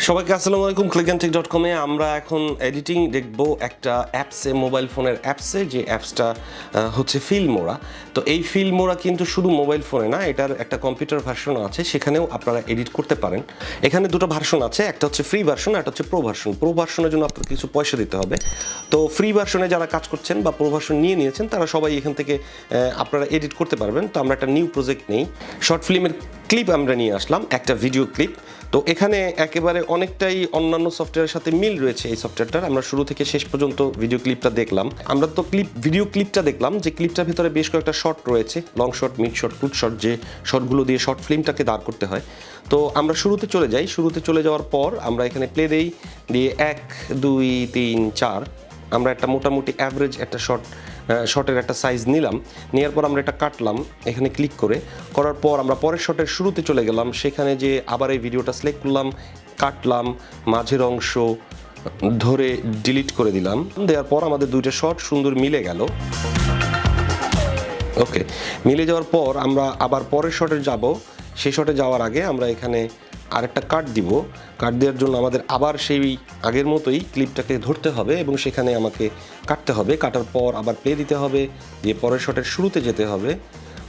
সবাইকে আসসালামু আলাইকুম। clickandtech.com-এ আমরা এখন এডিটিং দেখব একটা অ্যাপসে, মোবাইল ফোনের অ্যাপসে, যে অ্যাপসটা হচ্ছে ফিল্মোরা। তো এই ফিল্মোরা কিন্তু শুধু মোবাইল ফোনে না, এটার একটা কম্পিউটার ভার্সনও আছে, সেখানেও আপনারা এডিট করতে পারেন। এখানে দুটো ভার্সন আছে, একটা হচ্ছে ফ্রি ভার্সন, একটা হচ্ছে প্রো ভার্সন। প্রো ভার্সনের জন্য আপনার কিছু পয়সা দিতে হবে। তো ফ্রি ভার্সনে যারা কাজ করছেন বা প্রো ভার্সন নিয়ে নিয়েছেন তারা সবাই এখান থেকে আপনারা এডিট করতে পারবেন। তো আমরা একটা নিউ প্রজেক্ট নেই, শর্ট ফিল্মের ক্লিপ আমরা নিয়ে আসলাম, একটা ভিডিও ক্লিপ। তো এখানে একেবারে অনেকটাই অন্যান্য সফটওয়্যারের সাথে মিল রয়েছে এই সফটওয়্যারটার। আমরা শুরু থেকে শেষ পর্যন্ত ভিডিও ক্লিপটা দেখলাম। আমরা তো ভিডিও ক্লিপটা দেখলাম, যে ক্লিপটার ভিতরে বেশ কয়েকটা শট রয়েছে, long shot, mid shot, foot shot, যে শটগুলো দিয়ে শর্ট ফিল্মটাকে দাঁড় করতে হয়। তো আমরা শুরুতে চলে যাই। শুরুতে চলে যাওয়ার পর আমরা এখানে প্লে দেই, দিয়ে 1 2 3 4 আমরা একটা মোটামুটি অ্যাভারেজ একটা শটের একটা সাইজ নিলাম। নেওয়ার পর আমরা এটা কাটলাম এখানে ক্লিক করার পর আমরা পরের শটের শুরুতে চলে গেলাম। সেখানে যে আবার এই ভিডিওটা সিলেক্ট করলাম, কাটলাম, মাঝের অংশ ধরে ডিলিট করে দিলাম। দেওয়ার পর আমাদের দুইটা শট সুন্দর মিলে গেল। ওকে, মিলে যাওয়ার পর আমরা আবার পরের শটে যাব। সেই শটে যাওয়ার আগে আমরা এখানে আরেকটা কাট দিব। কাট দেওয়ার জন্য আমাদের আবার সেই আগের মতোই ক্লিপটাকে ধরতে হবে এবং সেখানে আমাকে কাটতে হবে। কাটার পর আবার প্লে দিতে হবে, দিয়ে পরের শটের শুরুতে যেতে হবে।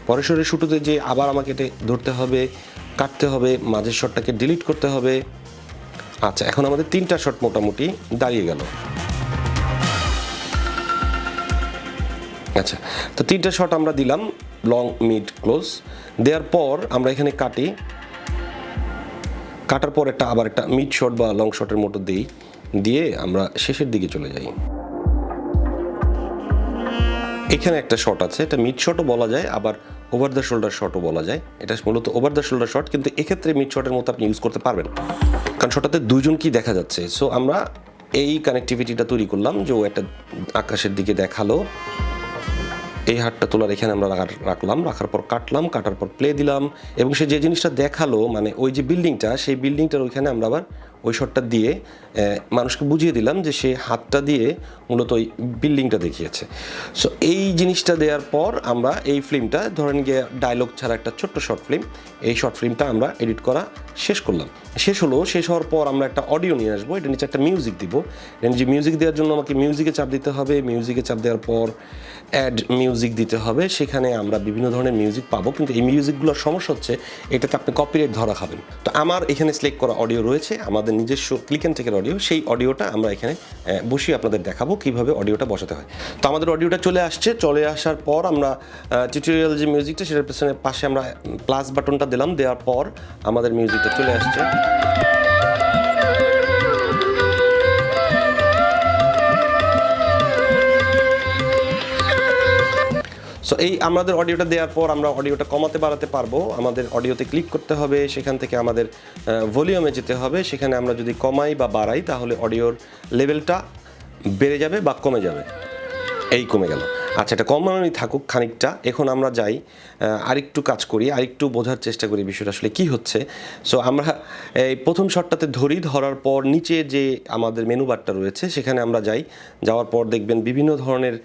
পরের শটের শুরুতে যে আবার আমাকে এটা ধরতে হবে, কাটতে হবে, মাঝের শটটাকে ডিলিট করতে হবে। আচ্ছা, এখন আমাদের 3টা শট মোটামুটি দাঁড়িয়ে গেল। আচ্ছা, তো 3টা শট আমরা দিলাম, লং, মিড, ক্লোজ। দেওয়ার পর আমরা এখানে কাটার পর আবার একটা মিড শট বা লং শটের মতো দিয়ে আমরা শেষের দিকে চলে যাই। এখানে একটা শট আছে, এটা মিড শটও বলা যায়, আবার ওভার দ্য শোল্ডার শটও বলা যায়। এটা মূলত ওভার দ্য শোল্ডার শট, কিন্তু এক্ষেত্রে মিড শটের মতো আপনি ইউজ করতে পারবেন, কারণ শটটাতে দুইজনকেই দেখা যাচ্ছে। সো আমরা এই কানেক্টিভিটিটা তৈরি করলাম, যে ও একটা আকাশের দিকে দেখালো। এই হাতটা তোলার এখানে আমরা রাখলাম, রাখার পর কাটার পর প্লে দিলাম, এবং সে যে জিনিসটা দেখালো, মানে ওই যে বিল্ডিংটা, সেই বিল্ডিংটার ওইখানে আমরা আবার ওই শটটা দিয়ে মানুষকে বুঝিয়ে দিলাম যে সে হাতটা দিয়ে মূলত ওই বিল্ডিংটা দেখিয়েছে। সো এই জিনিসটা দেওয়ার পর আমরা এই ফিল্মটা, ধরেন গিয়ে ডায়লগ ছাড়া একটা ছোট্ট শর্ট ফিল্ম, এই শর্ট ফিল্মটা আমরা এডিট করা শেষ করলাম। শেষ হওয়ার পর আমরা একটা অডিও নিয়ে আসবো, এটা নিচে একটা মিউজিক দিব। যে মিউজিক দেওয়ার জন্য আমাকে মিউজিকে চাপ দিতে হবে। মিউজিকে চাপ দেওয়ার পর অ্যাড মিউজিক দিতে হবে। সেখানে আমরা বিভিন্ন ধরনের মিউজিক পাবো, কিন্তু এই মিউজিকগুলোর সমস্যা হচ্ছে এটাতে আপনি কপিরাইট ধরা খাবেন। তো আমার এখানে সিলেক্ট করা অডিও রয়েছে, আমাদের নিজস্ব clickandtech-এর অডিও। সেই অডিওটা আমরা এখানে বসিয়ে আপনাদের দেখাবো কীভাবে অডিওটা বসাতে হয়। তো আমাদের অডিওটা চলে আসার পর আমরা টিউটোরিয়াল যে মিউজিকটা, সেটার পাশে আমরা প্লাস বাটনটা দিলাম। দেওয়ার পর আমাদের মিউজিকটা চলে আসছে। সো এই আমাদের অডিওটা দেওয়ার পর আমরা অডিওটা কমাতে বাড়াতে পারবো। আমাদের অডিওতে ক্লিক করতে হবে, সেখান থেকে আমাদের ভলিউমে যেতে হবে। সেখানে আমরা যদি কমাই বা বাড়াই তাহলে অডিওর লেভেলটা বেড়ে যাবে বা কমে যাবে। এই কমে গেল। আচ্ছা, এটা কমানোই থাকুক খানিকটা। এখন আমরা যাই, আরেকটু কাজ করি, আরেকটু বোঝার চেষ্টা করি বিষয়টা আসলে কী হচ্ছে। সো আমরা এই প্রথম শটটাতে ধরার পর নিচে যে আমাদের মেনু বারটা রয়েছে সেখানে আমরা যাওয়ার পর দেখবেন বিভিন্ন ধরনের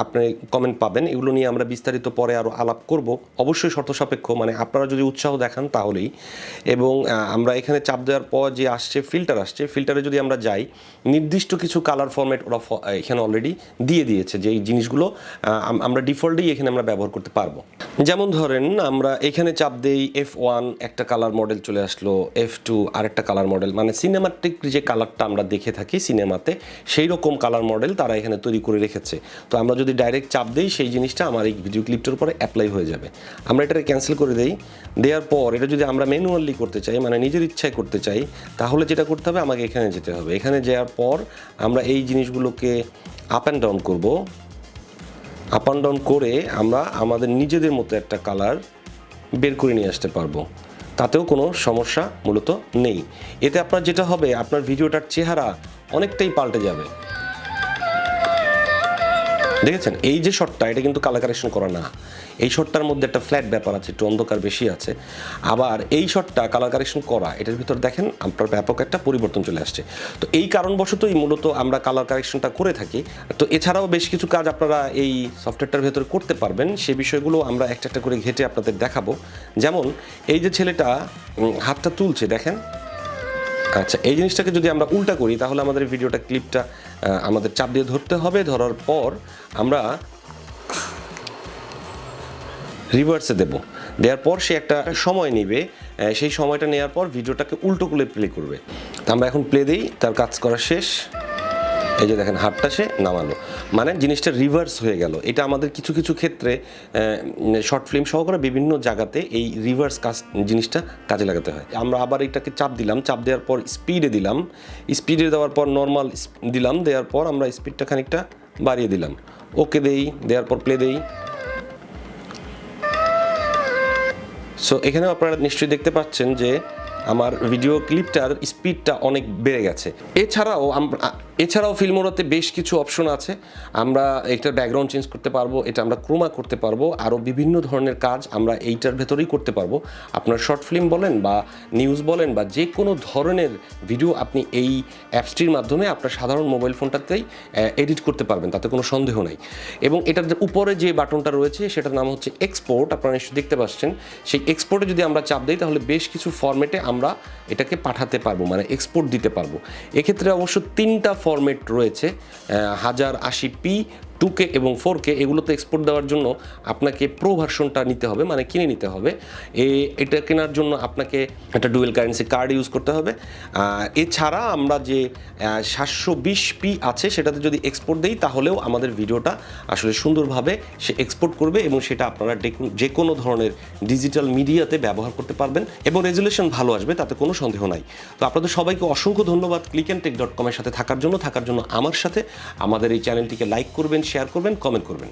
আপনি কমেন্ট পাবেন। এগুলো নিয়ে আমরা বিস্তারিত পরে আরও আলাপ করব, অবশ্যই শর্ত সাপেক্ষ, মানে আপনারা যদি উৎসাহ দেখান তাহলেই। এবং আমরা এখানে চাপ দেওয়ার পর যে ফিল্টারে যদি আমরা যাই, নির্দিষ্ট কিছু কালার ফরম্যাট ওরা এখানে অলরেডি দিয়ে দিয়েছে, যে এই জিনিসগুলো আমরা ডিফল্টেই এখানে আমরা ব্যবহার করতে পারবো। যেমন ধরেন আমরা এখানে চাপ দেই, F1 একটা কালার মডেল চলে আসলো, F2 আরেকটা কালার মডেল, মানে সিনেমাটিক যে কালারটা আমরা দেখে থাকি সিনেমাতে, সেই রকম কালার মডেল তারা এখানে তৈরি করে রেখেছে। তো আমরা যদি ডাইরেক্ট চাপ দিই, সেই জিনিসটা আমার এই ভিডিও ক্লিপটার উপরে অ্যাপ্লাই হয়ে যাবে। আমরা এটাকে ক্যান্সেল করে দেওয়ার পর এটা যদি আমরা ম্যানুয়ালি করতে চাই, মানে নিজের ইচ্ছায় করতে চাই, তাহলে যেটা করতে হবে, আমাকে এখানে যেতে হবে। এখানে যাওয়ার পর আমরা এই জিনিসগুলোকে আপ অ্যান্ড ডাউন করব। আপ অ্যান্ড ডাউন করে আমরা আমাদের নিজেদের মতো একটা কালার বের করে নিয়ে আসতে পারবো। তাতেও কোনো সমস্যা মূলত নেই। এতে আপনার যেটা হবে, আপনার ভিডিওটার চেহারা অনেকটাই পাল্টে যাবে। দেখেছেন, এই যে শটটা, এটা কিন্তু কালার কারেকশন করা না। এই শটটার মধ্যে একটা ফ্ল্যাট ব্যাপার আছে, একটু অন্ধকার বেশি আছে। আবার এই শটটা কালার কারেকশন করা, এটার ভিতর দেখেন আপনার ব্যাপক একটা পরিবর্তন চলে আসছে। তো এই কারণবশতই মূলত আমরা কালার কারেকশনটা করে থাকি। তো এছাড়াও বেশ কিছু কাজ আপনারা এই সফটওয়্যারটার ভেতরে করতে পারবেন, সে বিষয়গুলো আমরা একটা একটা করে ঘেঁটে আপনাদের দেখাবো। যেমন এই যে ছেলেটা হাতটা তুলছে, দেখেন আচ্ছা, এই জিনিসটাকে যদি আমরা উল্টা করি তাহলে আমাদের ভিডিওটা ক্লিপটা আমাদের চাপ দিয়ে ধরতে হবে, ধরার পর আমরা রিভার্সে দেওয়ার পর সে একটা সময় নেবে, সেই সময়টা নেওয়ার পর ভিডিওটাকে উল্টো করে প্লে করবে। তা আমরা এখন প্লে দিই, তার কাজ করা শেষ। এই যে দেখেন হাতটা সে নামালো, মানে জিনিসটা রিভার্স হয়ে গেল। এটা আমাদের কিছু কিছু ক্ষেত্রে শর্ট ফিল্ম সহকারে বিভিন্ন জায়গাতে এই রিভার্স কাজ জিনিসটা কাজে লাগাতে হয়। আমরা আবার এটাকে চাপ দিলাম, চাপ দেওয়ার পর স্পিডে দিলাম, স্পিডে দেওয়ার পর নর্মাল দিলাম, দেওয়ার পর আমরা স্পিডটা খানিকটা বাড়িয়ে দিলাম, ওকে দেওয়ার পর প্লে দেই। সো এখানেও আপনারা নিশ্চয়ই দেখতে পাচ্ছেন যে আমার ভিডিও ক্লিপটার স্পিডটা অনেক বেড়ে গেছে। এছাড়াও ফিল্মোরাতে বেশ কিছু অপশন আছে। আমরা এটার ব্যাকগ্রাউন্ড চেঞ্জ করতে পারবো, এটা আমরা ক্রোমা করতে পারবো, আরও বিভিন্ন ধরনের কাজ আমরা এইটার ভেতরেই করতে পারবো। আপনার শর্ট ফিল্ম বলেন বা নিউজ বলেন বা যে কোনো ধরনের ভিডিও আপনি এই অ্যাপসটির মাধ্যমে আপনার সাধারণ মোবাইল ফোনটাতেই এডিট করতে পারবেন, তাতে কোনো সন্দেহ নাই। এবং এটার উপরে যে বাটনটা রয়েছে সেটার নাম হচ্ছে এক্সপোর্ট, আপনারা নিশ্চয়ই দেখতে পাচ্ছেন। সেই এক্সপোর্টে যদি আমরা চাপ দিই তাহলে বেশ কিছু ফরম্যাটে আমরা এটাকে পাঠাতে পারবো, মানে এক্সপোর্ট দিতে পারবো। এক্ষেত্রে অবশ্য 3টা ফরম্যাট রয়েছে, 1080p, 2K এবং 4K। এগুলোতে এক্সপোর্ট দেওয়ার জন্য আপনাকে প্রো ভার্সনটা নিতে হবে, মানে কিনে নিতে হবে। এটা কেনার জন্য আপনাকে একটা ডুয়েল কারেন্সি কার্ড ইউজ করতে হবে। এছাড়া আমরা যে 720p আছে সেটাতে যদি এক্সপোর্ট দিই তাহলেও আমাদের ভিডিওটা আসলে সুন্দরভাবে সে এক্সপোর্ট করবে এবং সেটা আপনারা যে কোনো ধরনের ডিজিটাল মিডিয়াতে ব্যবহার করতে পারবেন এবং রেজুলেশন ভালো আসবে, তাতে কোনো সন্দেহ নাই। তো আপনাদের সবাইকে অসংখ্য ধন্যবাদ clickandtech.com এর সাথে থাকার জন্য আমার সাথে। আমাদের এই চ্যানেলটিকে লাইক করবেন, শেয়ার করবেন, কমেন্ট করবেন।